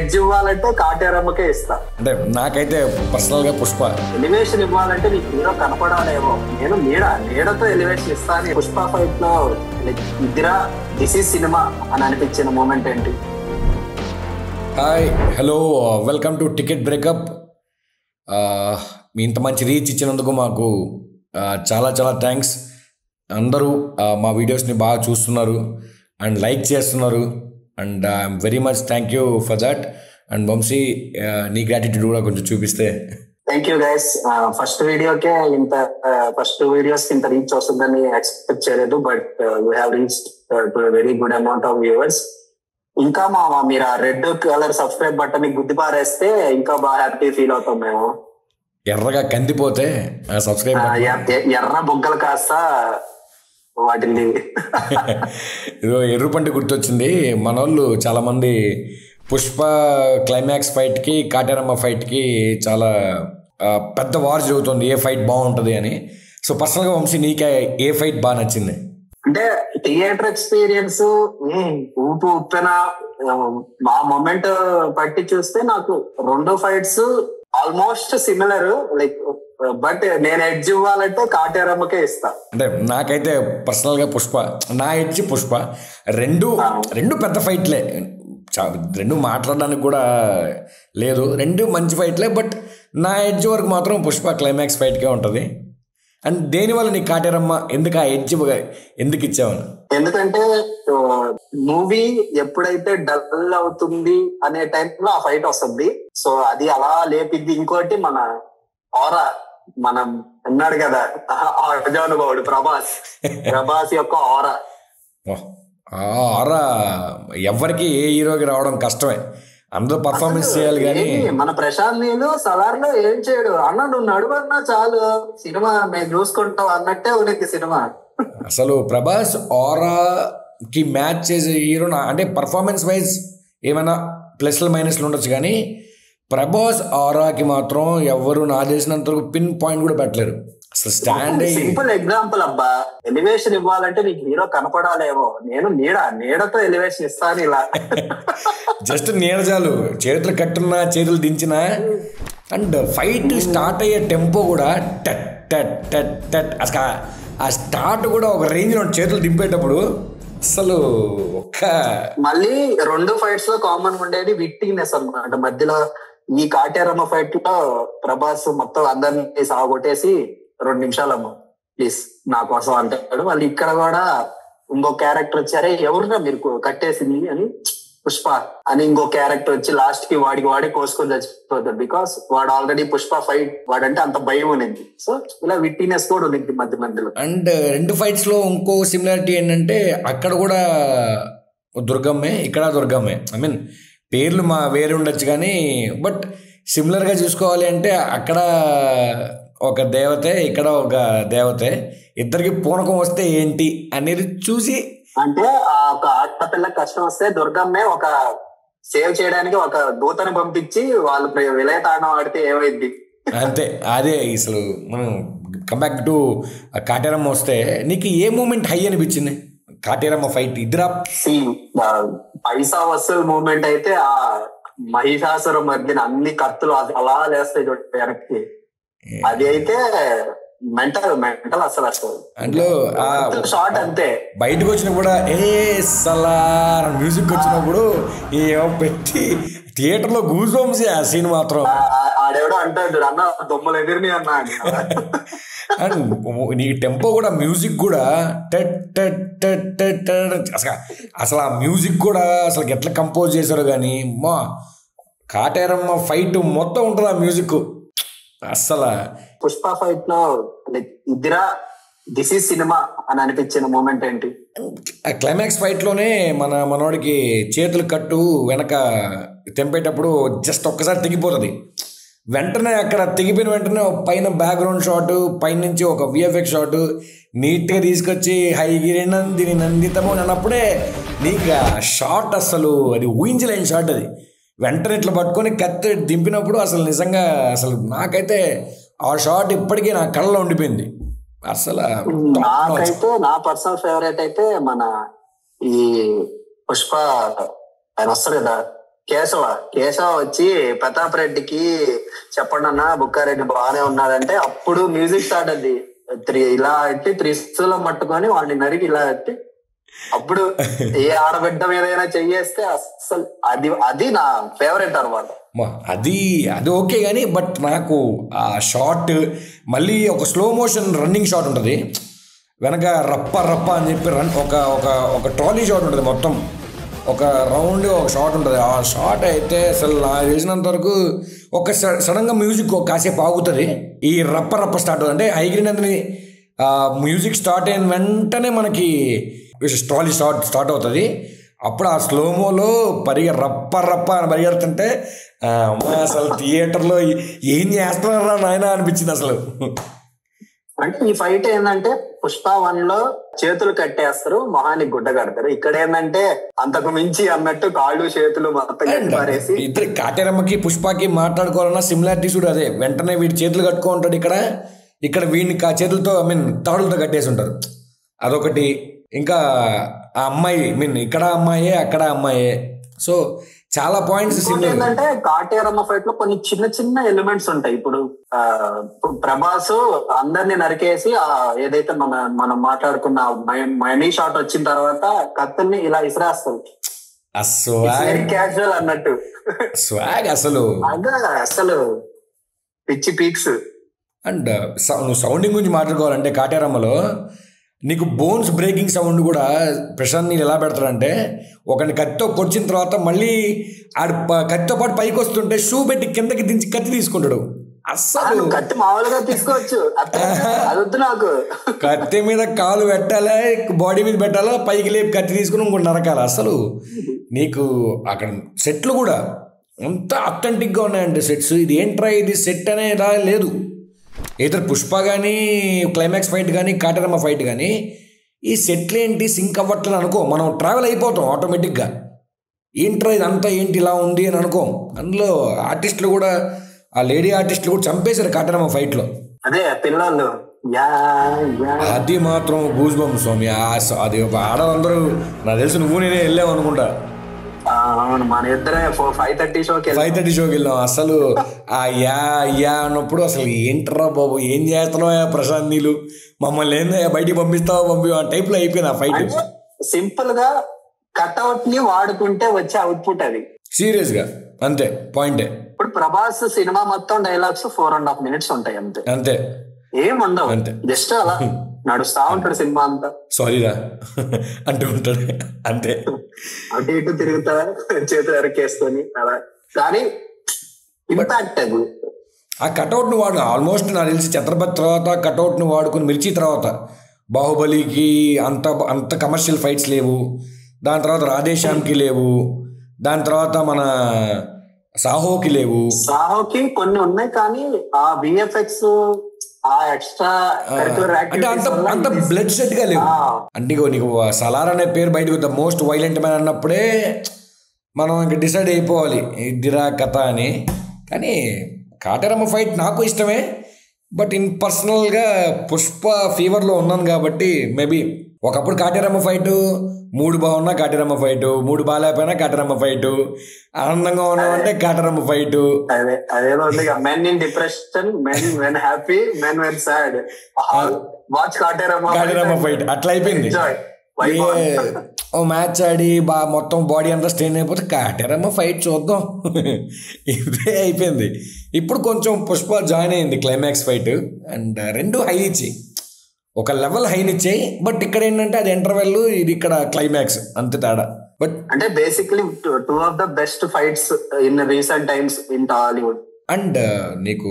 Edge ఇవ్వాలంటే కాటేరమ్మకే ఇస్తా. అంటే నాకైతే పర్సనల్ గా పుష్ప. ఎలివేషన్ ఇవ్వాలంటే నీకు హీరో కనపడాలేమో, నేను నీడతో ఎలివేషన్ ఇస్తాను. పుష్ప ఫైట్ లో ఇద్దరా దిస్ ఈజ్ సినిమా అని అనిపించిన మూమెంట్ ఏంటి? Hi hello welcome to ticket breakup. మీ ఇంత మంచి రీచ్ ఇచ్చినందుకు మాకు చాలా చాలా థ్యాంక్స్. అందరూ మా వీడియోస్ని బాగా చూస్తున్నారు అండ్ లైక్ చేస్తున్నారు and I'm very much thank you for that. And Vamshi, నీ గ్రాటిట్యూడ్ కూడా కొంచెం చూపిస్తే. Thank you guys. First videos ఇంత రీచ్ వస్తుందని ఎక్స్పెక్ట్ చేయలేదు, but you have reached to very good amount of viewers. ఇంకా మీరు ఆ రెడ్ కలర్ సబ్స్క్రైబ్ బటన్ ని గుద్ది పారేస్తే ఇంకా బాగా హ్యాపీ ఫీల్ అవుతాం మేము. ఎర్రగా కందిపోతే సబ్స్క్రైబ్, ఎర్ర బొగ్గలు కాస్త వాటిని ఇదో ఎర్రపంటి గుర్తొచ్చింది. మన వాళ్ళు చాలా మంది పుష్ప క్లైమాక్స్ ఫైట్ కి కాటేరమ్మ ఫైట్ కి చాలా పెద్ద వార్ జరుగుతుంది, ఏ ఫైట్ బాగుంటది అని. సో పర్సనల్ గా వంశీ, నీకే ఏ ఫైట్ బాగా నచ్చింది? అంటే థియేటర్ ఎక్స్పీరియన్స్ ఉప్పెన మా మొమెంట్ పట్టి చూస్తే నాకు రెండు fights almost similar, like but నేను ఎడ్జ్ ఇవ్వాలంటే కాటేరమ్మకే ఇస్తా. అంటే నాకైతే పర్సనల్ గా పుష్ప, నా ఎడ్జ్ పుష్ప. రెండు పెద్ద ఫైట్లే, రెండు మాట్లాడడానికి కూడా లేదు, రెండు మంచి ఫైట్లే. బట్ నా ఎడ్జ్ వరకు మాత్రం పుష్ప క్లైమాక్స్ ఫైట్కే ఉంటుంది. అండ్ దేనివల్ల నీకు కాటేరమ్మ ఎందుకు ఆ ఎడ్జ్ ఎందుకు ఇచ్చావని? ఎందుకంటే మూవీ ఎప్పుడైతే డల్ అవుతుంది అనే టైంలో ఆ ఫైట్ వస్తుంది, సో అది అలా లేపిద్ది. ఇంకోటి మన ఆరా, మనం అన్నాడు కదా అజానుభావుడు ప్రభాస్ యొక్క ఆరా. ఆరా ఎవరికి ఏ హీరోకి రావడం కష్టమే, అందరూ పర్ఫార్మెన్స్ చేయాలి. కానీ మన ప్రశాంత్ నీళ్ళు సలార్లో ఏం చేయడు అన్నాడు, నడువన్నా చాలు సినిమా మేము చూసుకుంటాం అన్నట్టే ఉంది సినిమా. అసలు ప్రభాస్ ఆరాకి మ్యాచ్ చేసే హీరో అంటే పర్ఫార్మెన్స్ వైజ్ ఏమైనా ప్లస్లు మైనస్లు ఉండొచ్చు, కానీ ప్రభాస్ ఆరాకి మాత్రం ఎవరు నా చేసినంత పిన్ పాయింట్ కూడా పెట్టలేరు. అసలు స్టాండ్ సింపుల్ ఎగ్జాంపుల్ అబ్బా, ఎలివేషన్ ఇవ్వాలంటే నీకు హీరో కనపడాలేమో, నేను నీడతో ఎలివేషన్ ఇస్తాను. ఇలా జస్ట్ నీడ చాలు, చేతులు కట్టున్నా చేతులు దించినా. అండ్ ఫైట్ స్టార్ట్ అయ్యే టెంపో కూడా టట్ టట్ టట్ టట్, అసలు ఆ స్టార్ట్ కూడా ఒక రేంజ్ లో చేతులు దింపేటప్పుడు అసలు మళ్ళీ రెండు ఫైట్స్ లో కామన్ ఉండేది విట్టినెస్ అన్నమాట. మధ్యలో ఈ కాటేరమ్మ ఫైట్ లో ప్రభాస్ మొత్తం అందరినీ సాగొట్టేసి 2 నిమిషాలమ్మ ప్లీజ్ నా కోసం అంటాడు. వాళ్ళు ఇక్కడ కూడా ఇంకో క్యారెక్టర్ వచ్చారే, ఎవరున్నా మీరు కట్టేసింది అని, పుష్ప అని ఇంకో క్యారెక్టర్ వచ్చి లాస్ట్ కి వాడే కోసుకొని చచ్చిపోతాడు. బికాస్ వాడు ఆల్రెడీ పుష్ప ఫైట్ వాడంటే అంత భయం ఉన్నింది. సో ఇలా విట్టినెస్ కూడా ఉంది మధ్యలో. అండ్ రెండు ఫైట్స్ లో ఇంకో సిమిలారిటీ ఏంటంటే అక్కడ కూడా దుర్గమ్మే, ఇక్కడ దుర్గమ్మే. ఐ మీన్ పేర్లు వేరే ఉండొచ్చు కానీ బట్ సిమిలర్గా చూసుకోవాలి అంటే అక్కడ ఒక దేవతే, ఇక్కడ ఒక దేవతే, ఇద్దరికి పూనకం వస్తే ఏంటి అనేది చూసి, అంటే ఒక ఆడపిల్ల కష్టం వస్తే దుర్గమ్మే ఒక సేవ్ చేయడానికి ఒక దూతని పంపించి వాళ్ళు విలయతాండం ఆడితే ఏమైంది అంతే. అదే అసలు మనం కంబ్యాక్ టు కాటేరమ్మ వస్తే నీకు ఏ మూమెంట్ హై అనిపించింది? కాటేరమ్మ ఫైట్ ఇద్దరా పైసా వసూలు మూమెంట్ అయితే ఆ మహిషాసురం మధ్యన అన్ని కత్తులు అలా లేస్తాయి వెనక్కి, అది అయితే మెంటల్ అసలు అందులో షార్ట్ అంతే. బయటకు వచ్చినప్పుడు కూడా సలార్ మ్యూజిక్ వచ్చినప్పుడు పెట్టి థియేటర్ లో గూస్ బంప్స్ ఆ సీన్ మాత్రం. ఆడెవడో అంటాడు అన్న దొమ్మలు ఎదిరిని అన్నా. అండ్ నీ టెంపో కూడా మ్యూజిక్ కూడా అసలు ఆ మ్యూజిక్ కూడా అసలు ఎట్లా కంపోజ్ చేశారు కానీ మా కాటేరమ్మ ఫైట్ మొత్తం ఉంటుంది ఆ మ్యూజిక్. అసలు పుష్ప ఫైట్ లో ఇద్దరా దిస్ ఈజ్ సినిమా అని అనిపించిన మూమెంట్ ఏంటి? క్లైమాక్స్ ఫైట్ లోనే మనోడికి చేతులు కట్టు వెనక తెంపేటప్పుడు జస్ట్ ఒక్కసారి తెగిపోతుంది. వెంటనే అక్కడ తెగిపోయిన వెంటనే పైన బ్యాక్గ్రౌండ్ షాట్, పైనుంచి ఒక విఎఫ్ఎక్స్ షాట్ నీట్గా తీసుకొచ్చి హైగిరి నందిని నందితము అన్నప్పుడే నీకు షాట్ అసలు అది ఊహించలేని షాట్. అది వెంటనే ఇట్లా పట్టుకొని కత్తి దింపినప్పుడు అసలు నిజంగా అసలు నాకైతే ఆ షాట్ ఇప్పటికీ నా కళ్ళలో ఉండిపోయింది. అసలు నాకైతే నా పర్సనల్ ఫేవరెట్ అయితే మన ఈ పుష్ప ఆయన వస్తారు కదా కేశవ కేశవ వచ్చి ప్రతాప్ రెడ్డికి చెప్పండి అన్న బుక్కారెడ్డి బాగానే ఉన్నాడంటే అప్పుడు మ్యూజిక్ స్టార్ట్ అది ఇలా ఎట్టి త్రిశూలం పట్టుకొని వాడిని నరికి ఇలా ఎట్టి అప్పుడు ఏ ఆడబిడ్డ మీదైనా చెయ్యేస్తే అసలు అది నా ఫేవరెట్ అనమాట. అది ఓకే కానీ బట్ నాకు ఆ షార్ట్ మళ్ళీ ఒక స్లో మోషన్ రన్నింగ్ షాట్ ఉంటుంది వెనక రప్ప రప్ప అని చెప్పి ఒక ట్రాలీ షాట్ ఉంటుంది, మొత్తం ఒక రౌండ్ ఒక షాట్ ఉంటుంది. ఆ షాట్ అయితే అసలు నాకు తెలిసినంత వరకు ఒక సడన్గా మ్యూజిక్ కాసేపు ఆగుతుంది, ఈ రప్ప రప్ప స్టార్ట్ అవుతుంది. అంటే హైగ్రీన్ అని మ్యూజిక్ స్టార్ట్ అయిన వెంటనే మనకి ట్రాలీ స్టార్ట్ అవుతుంది. అప్పుడు ఆ స్లోమోలో రప్ప రప్ప అని పరిగెడుతుంటే అసలు థియేటర్లో ఏం చేస్తున్నారా నాయన అనిపించింది అసలు. అంటే ఈ ఫైట్ ఏంటంటే పుష్ప 1 లో చేతులు కట్టేస్తారు, మొహానికి గుడ్డ కడతారు. ఇక్కడ ఏంటంటే అంతకు మించి అన్నట్టు కాళ్ళు చేతులు మొత్తం కట్టిపారేసి ఇద్దరు కాటేరమ్మకి పుష్పకి మాట్లాడుకోవాలన్నా సిమిలారిటీస్ కూడా అదే. వెంటనే వీడి చేతులు కట్టుకో ఉంటాడు, ఇక్కడ వీడిని చేతులతో తాడులతో కట్టేసి ఉంటారు. అదొకటి. ఇంకా ఆ అమ్మాయి ఇక్కడ అమ్మాయే అక్కడ అమ్మాయే. సో చాలా పాయింట్స్ ఏంటంటే కాటేరమ్మ ఫైట్ లో కొన్ని చిన్న చిన్న ఎలిమెంట్స్ ఉంటాయి. ఇప్పుడు ప్రభాస్ అందరిని నరికేసి ఏదైతే మనం మాట్లాడుకున్న మనీ షాట్ వచ్చిన తర్వాత కత్తుల్ని ఇలా ఇసిరేస్తారు, క్యాజువల్ అన్నట్టు స్వాగ్ అసలు పిచ్చి పీక్స్. అండ్ నువ్వు సౌండింగ్ గురించి మాట్లాడుకోవాలంటే కాటేరమ్మలో నీకు బోన్స్ బ్రేకింగ్ సౌండ్ కూడా ప్రశాంత్ నీళ్ళు ఎలా పెడతాడంటే ఒకరిని కత్తితో పొడిచిన తర్వాత మళ్ళీ ఆడు కత్తితో పాటు పైకి వస్తుంటే షూ పెట్టి కిందకి దించి కత్తి తీసుకుంటాడు. అస్సలు కత్తి మామూలుగా తీసుకోవచ్చు, నాకు కత్తి మీద కాలు పెట్టాలా బాడీ మీద పెట్టాలా, పైకి లేపి కత్తి తీసుకుని ఇంకోటి నరకాలి. అసలు నీకు అక్కడ సెట్లు కూడా అంత అథెంటిక్గా ఉన్నాయంటే సెట్స్. ఇది ఏంట్రా ఇది సెట్ అనేదా లేదు. ఇతర పుష్ప కానీ క్లైమాక్స్ ఫైట్ కానీ కాటేరమ్మ ఫైట్ కానీ ఈ సెట్లు ఏంటి సింక్ అవ్వట్లేదు అనుకో, మనం ట్రావెల్ అయిపోతాం ఆటోమేటిక్గా. ఏంట్రా ఇదంతా ఏంటి ఇలా ఉంది అని అనుకో. అందులో ఆర్టిస్టులు కూడా ఆ లేడీ ఆర్టిస్టులు కూడా చంపేశారు కాటేరమ్మ ఫైట్లో. అదే పిల్లలు అది మాత్రం గూస్ బంప్స్ స్వామి. అది ఆడవాళ్ళందరూ నాకు తెలిసి నువ్వు నేనే వెళ్ళావు అనుకుంటా. మన ఇద్దరే 5:30 షోకి వెళ్ళాం. అసలు ఆ యా అన్నప్పుడు అసలు ఏంట్రా బాబు ఏం చేస్తున్నావా ప్రశాంత్ నీళ్ళు, మమ్మల్ని ఏందా బయటికి పంపిస్తావా ఆ టైప్ లో అయిపోయింది ఆ ఫైట్. సింపుల్ గా కట్అవుట్ ని వాడుకుంటే వచ్చే అవుట్పుట్ అది, సీరియస్ గా అంతే పాయింటే. ఇప్పుడు ప్రభాస్ సినిమా మొత్తం డైలాగ్స్ 4.5 minutes ఉంటాయి అంతే, ఏముండవు, జస్ట్ అలా నడుస్తా ఉంటాడు సినిమా అంతా. సారీరా అంటూ ఉంటాడు అంతే, అటు ఇటు తిరుగుతా చేతులు ఎరకేసుకొని అలా. కానీ ఇంపాక్ట్ అది ఆ కట్అవుట్ ను వాడు ఆల్మోస్ట్ నాకు తెలిసి ఛత్రపతి తర్వాత కట్అవుట్ ను వాడుకుని మిర్చి తర్వాత బాహుబలికి అంత కమర్షియల్ ఫైట్స్ లేవు, దాని తర్వాత రాధేశ్యామ్కి లేవు, దాని తర్వాత మన సాహోకి లేవు. సాహోకి కొన్ని ఉన్నాయి కానీ ఆ విఎఫ్ఎక్స్ అంటే అంత బ్లడ్ షెడ్ గా లేవు. అంటే నీకు సలార్ అనే పేరు బయటకు ద మోస్ట్ వైలెంట్ మ్యాన్ అన్నప్పుడే మనం ఇంక డిసైడ్ అయిపోవాలి ఇదిరా కథ అని. కానీ కాటేరమ్మ ఫైట్ నాకు ఇష్టమే, బట్ ఇన్ పర్సనల్గా పుష్ప ఫీవర్లో ఉన్నాను కాబట్టి మేబీ ఒకప్పుడు కాటేరమ్మ ఫైటు 3 బాగున్నా కాటేరమ్మ ఫైటు, 3 బాగాలేకపోయినా కాటేరమ్మ ఫైటు, ఆనందంగా ఉన్నామంటే కాటేరమ్మ ఫైటు. అదేదో men in depression, men when happy, men when sad, watch Kateramma fight అట్లా అయిపోయింది. ఓ మ్యాచ్ ఆడి మొత్తం బాడీ అంతా స్ట్రెయిన్ అయిపోతే కాటేరమ్మ ఫైట్ చూద్దాం ఇదే అయిపోయింది. ఇప్పుడు కొంచెం పుష్ప జాయిన్ అయింది క్లైమాక్స్ ఫైట్, అండ్ 2 హై ఇచ్చి ఒక లెవెల్ హైనిచ్చాయి. బట్ ఇక్కడ ఏంటంటే అది ఇంటర్వెల్, ఇది ఇక్కడ క్లైమాక్స్, అంతే తేడా. బట్ అంటే basically 2 of the best fights in recent times in Tollywood. And నీకు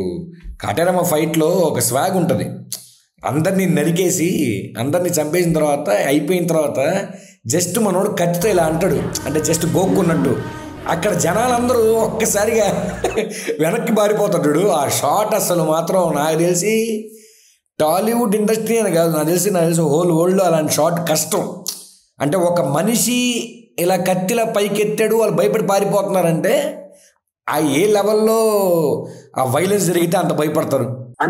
కాటేరమ్మ ఫైట్లో ఒక స్వాగ్ ఉంటుంది, అందరినీ నరికేసి అందరినీ చంపేసిన తర్వాత అయిపోయిన తర్వాత జస్ట్ మనోడు కత్తితో ఇలా అంటాడు, అంటే జస్ట్ గోక్కున్నట్టు. అక్కడ జనాలందరూ ఒక్కసారిగా వెనక్కి పారిపోతాడు. ఆ షాట్ అసలు మాత్రం నాకు తెలిసి టాలీవుడ్ ఇండస్ట్రీ అని కాదు, నాకు తెలిసి హోల్ వరల్డ్లో అలాంటి షాట్ కష్టం. అంటే ఒక మనిషి ఇలా కత్తిలా పైకెత్తాడు, వాళ్ళు భయపడి పారిపోతున్నారంటే ఆ ఏ లెవెల్లో ఆ వైలెన్స్ జరిగితే అంత భయపడతారు.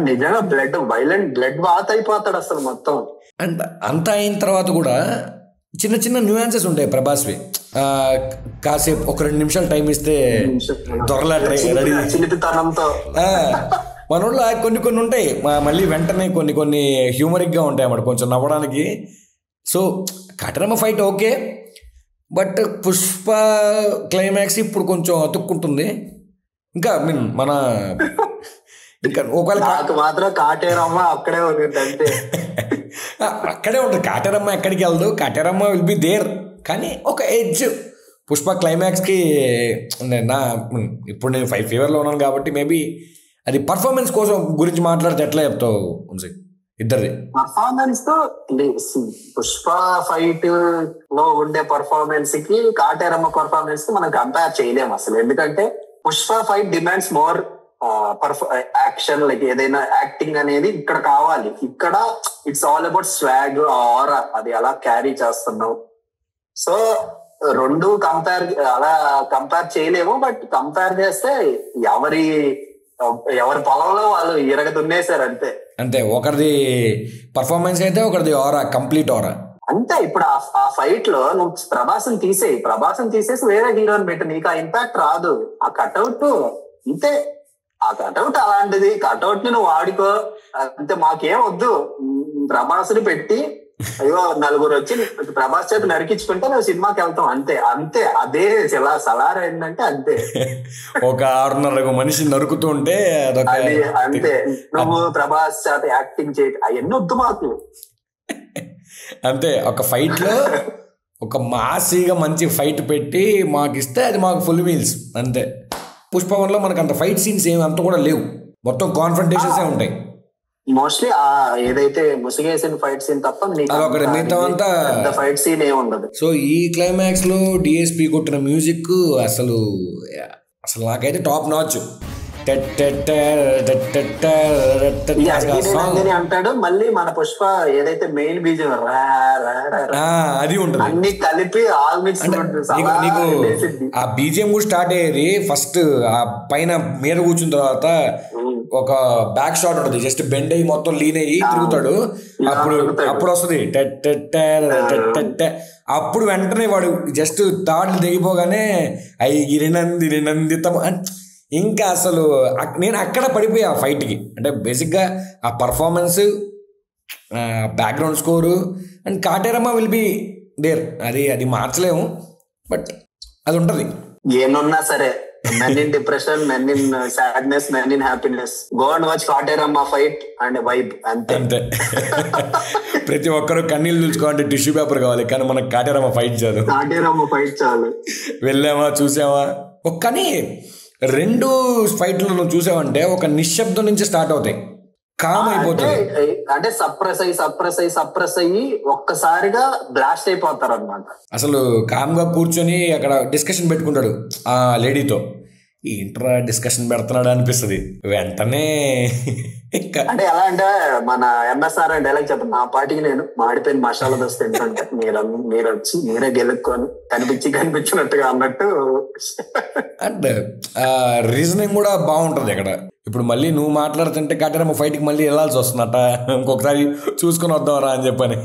నిజంగా బ్లడ్ బాత్ అయిపోతాడు అసలు మొత్తం. అండ్ అంత అయిన తర్వాత కూడా చిన్న చిన్న న్యూయాన్సెస్ ఉంటాయి ప్రభాస్వి. కాసేపు ఒక 2 నిమిషాలు టైం ఇస్తే దొరలా రెడీ. మనోళ్ళు కొన్ని కొన్ని ఉంటాయి, మళ్ళీ వెంటనే కొన్ని హ్యూమరిక్గా ఉంటాయి అన్నమాట, కొంచెం నవ్వడానికి. So Kateramma fight okay, but Pushpa climax ఇప్పుడు కొంచెం అతుక్కుంటుంది. ఇంకా మన ఇంకా ఒకవేళ మాత్రం కాటేరమ్మ అక్కడే ఉంటుంది, అక్కడే ఉంటుంది. కాటేరమ్మ ఎక్కడికి వెళ్దు, కాటేరమ్మ విల్ బి దేర్. కానీ ఒక ఎడ్జ్ పుష్ప క్లైమాక్స్కి ఇప్పుడు నేను 5 ఫీవర్లో ఉన్నాను కాబట్టి మేబీ అది పర్ఫార్మెన్స్ కోసం గురించి మాట్లాడితే ఎట్లా చెప్తావు వంశీ? ఇద్దరిది పర్ఫార్మెన్స్ తో పుష్ప ఫైట్ లో ఉండే పర్ఫార్మెన్స్ కి కాటేరమ్మ పర్ఫార్మెన్స్ కి మనం కంపేర్ చేయలేము అసలు. ఎందుకంటే Pushpa fight demands more action, like ఏదైనా యాక్టింగ్ అనేది ఇక్కడ కావాలి. ఇక్కడ ఇట్స్ ఆల్ అబౌట్ స్వాగ్, ఆరా, అది అలా క్యారీ చేస్తున్నావు. సో రెండు అలా కంపేర్ చేయలేము. బట్ కంపేర్ చేస్తే ఎవరి పొలంలో వాళ్ళు ఇరగదున్నేశారు అంతే. అంతే, ఒకరిది పర్ఫార్మెన్స్ అయితే ఒకరిది ఆరా, కంప్లీట్ ఆరా అంతే. ఇప్పుడు ఆ ఫైట్ లో నువ్వు ప్రభాసం తీసేసి వేరే హీరోని పెట్టు, నీకు ఆ ఇంపాక్ట్ రాదు. ఆ కట్అవుట్ అంతే, ఆ కట్అవుట్ అలాంటిది. కట్అవుట్ ని నువ్వు వాడుకో అంతే, మాకేం వద్దు. ప్రభాస్ని పెట్టి అయ్యో 4 వచ్చి ప్రభాస్ చేతి నరికించుకుంటే నువ్వు సినిమాకి వెళ్తాం అంతే. అదే సలార్ ఏంటంటే అంతే. ఒక 6:30 మనిషి నరుకుతూ ఉంటే అంతే. నువ్వు ప్రభాస్ చేత యాక్టింగ్ చేయ అవన్నీ వద్దు మాకు. అంతే, ఒక ఫైట్ లో ఒక మాసీగా మంచి ఫైట్ పెట్టి మాకు ఇస్తే అది మాకు ఫుల్ మీల్స్ అంతే. పుష్పవన్లో మనకు అంత ఫైట్ సీన్స్ ఏమి అంత కూడా లేవు, మొత్తం కాన్ఫ్రంటేషన్స్ ఉంటాయి మోస్ట్లీ. ఏదైతే ముసిగేసిన ఫైట్ సీన్ తప్ప మిగతా ఫైట్ సీన్ ఏమి ఉండదు. సో ఈ క్లైమాక్స్ లో డిఎస్పి కొట్టిన మ్యూజిక్ అసలు నాకైతే టాప్ నాచ్. అంటాడు మళ్ళీ మన పుష్ప ఏదైతే మెయిన్ బీజం అది ఉంటుంది, అన్ని కలిపి నీకు ఆ బీజిఎం కూడా స్టార్ట్ అయ్యేది ఫస్ట్ ఆ పైన మీద కూర్చున్న తర్వాత ఒక బ్యాక్ షాట్ ఉంటుంది, జస్ట్ బెండ్ అయ్యి మొత్తం లీన్ అయ్యి తిరుగుతాడు. అప్పుడు వస్తుంది అప్పుడు వెంటనే వాడు జస్ట్ తాడు దిగిపోగానే అవి గిరినందితం. ఇంకా అసలు నేను అక్కడ పడిపోయా ఆ ఫైట్కి. అంటే బేసిక్గా ఆ performance, background score and Kateramma will be there. అది మార్చలేము, బట్ అది ఉంటుంది. ఏమన్నా సరే, men in depression, men in sadness, men in happiness, go and watch Kateramma fight and vibe అంతే. ప్రతి ఒక్కరు కన్నీళ్ళు చూసుకోవాలంటే టిష్యూ పేపర్ కావాలి, కానీ మనకు కాటేరమ్మ ఫైట్ చాలు. వెళ్ళామా, చూసామా. కానీ 2 ఫైట్లు నువ్వు చూసావంటే ఒక నిశ్శబ్దం నుంచి స్టార్ట్ అవుతాయి, కామ్ అయిపోతుంది. అంటే సప్రెస్ అయ్యి ఒక్కసారిగా బ్లాస్ట్ అయిపోతారు అనమాట. అసలు కామ్ గా కూర్చొని అక్కడ డిస్కషన్ పెట్టుకుంటాడు ఆ లేడీతో. ఏంట్రా డిస్కషన్ పెడుతున్నాడు అనిపిస్తుంది వెంటనే. అంటే ఎలా అంటే మన ఎంఎస్ఆర్ డైలాగ్ చెప్పండి, నా పాటికి నేను మాడిపోయిన మసాలా దోశ తింటుంటే మీరు వచ్చి మీరే గెలుక్కొని కనిపించినట్టుగా అన్నట్టు. అంటే రీజనింగ్ కూడా బాగుంటది అక్కడ. ఇప్పుడు మళ్ళీ నువ్వు మాట్లాడుతుంటే కాటేరమ్మ ఫైట్కి మళ్ళీ వెళ్ళాల్సి వస్తుందట, ఇంకొకసారి చూసుకొని వద్దామరా అని చెప్పని.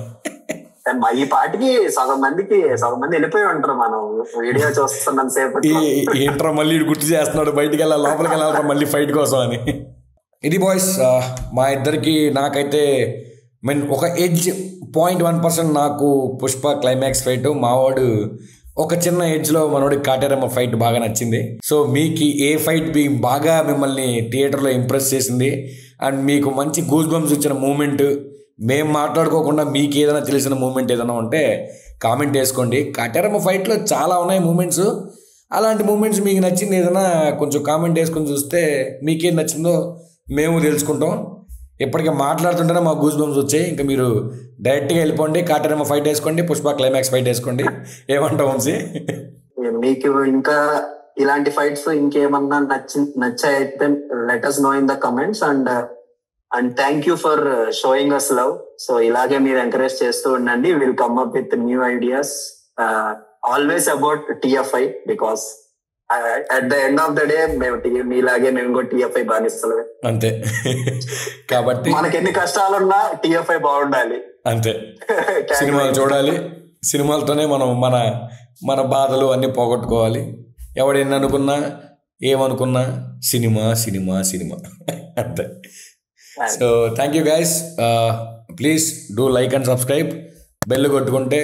ఈ పాటికి సగం మంది వెళ్ళిపోయి ఉంటారు. మనం వీడియో చూస్తున్నాం సేపు ఏంట్రా మళ్ళీ గుర్తు చేస్తున్నాడు, బయటికి వెళ్ళాలి, లోపలికి వెళ్ళాలరా మళ్ళీ ఫైట్ కోసం అని. ఇది బాయ్స్ మా ఇద్దరికి. నాకైతే ఒక ఎడ్జ్ 0.1% నాకు పుష్ప క్లైమాక్స్ ఫైట్, మావాడు ఒక చిన్న ఎడ్జ్లో మనోడికి కాటేరమ్మ ఫైట్ బాగా నచ్చింది. సో మీకు ఏ ఫైట్ బాగా మిమ్మల్ని థియేటర్లో ఇంప్రెస్ చేసింది అండ్ మీకు మంచి గూస్ బంప్స్ ఇచ్చిన మూమెంట్, మేము మాట్లాడుకోకుండా మీకు ఏదైనా తెలిసిన మూమెంట్ ఏదైనా ఉంటే కామెంట్ వేసుకోండి. కాటేరమ్మ ఫైట్లో చాలా ఉన్నాయి మూమెంట్స్. అలాంటి మూమెంట్స్ మీకు నచ్చింది ఏదైనా కొంచెం కామెంట్ వేసుకొని చూస్తే మీకేం నచ్చిందో మేము తెలుసుకుంటాం. ఇప్పటికే మాట్లాడుతుంటేనే మాకు గూస్ బంప్స్ వచ్చాయి. ఇంకా మీరు డైరెక్ట్గా వెళ్ళిపోండి, కాటేరమ్మ ఫైట్ వేసుకోండి, పుష్ప క్లైమాక్స్ ఫైట్ వేసుకోండి. ఏమంటాం వంశీ? మీకు ఇంకా ఇలాంటి ఫైట్స్ ఇంకేమన్నా నచ్చాయితే let us know in the comments and thank you for showing us love. So ఇలాగే మీరు ఎంకరేజ్ చేస్తూ ఉండండి. Will come up with new ideas always about TFI because at the end of the day మీలాగే మేము కూడా TFI బానిస్తలే అంతే. కాబట్టి మనకి ఎన్ని కష్టాలున్నా TFI బాగుండాలి అంతే. సినిమాలు చూడాలి, సినిమాలతోనే మనం మన మన బాధలు అన్నీ పోగొట్టుకోవాలి. ఎవడెన్ని అనుకున్నా ఏమనుకున్నా సినిమా సినిమా సినిమా అంతే. So thank you guys. Please do like and subscribe. Bell కొట్టుకుంటే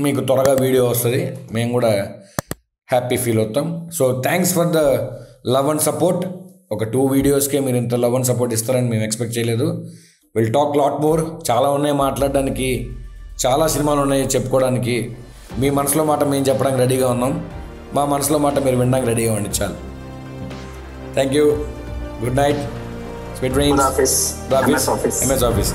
మీకు త్వరగా వీడియో వస్తుంది, మేము కూడా హ్యాపీ ఫీల్ అవుతాం. So thanks for the love and support. ఒక 2 వీడియోస్కే మీరు ఇంత లవ్ అండ్ సపోర్ట్ ఇస్తారని మేము ఎక్స్పెక్ట్ చేయలేదు. Will talk lot more. చాలా ఉన్నాయి మాట్లాడడానికి, చాలా సినిమాలు ఉన్నాయి చెప్పుకోవడానికి. మీ మనసులో మాట మేము చెప్పడానికి రెడీగా ఉన్నాం, మా మనసులో మాట మీరు వినడానికి రెడీగా ఉండి. చాలు. Thank you. Good night. Sweet dreams. MS office.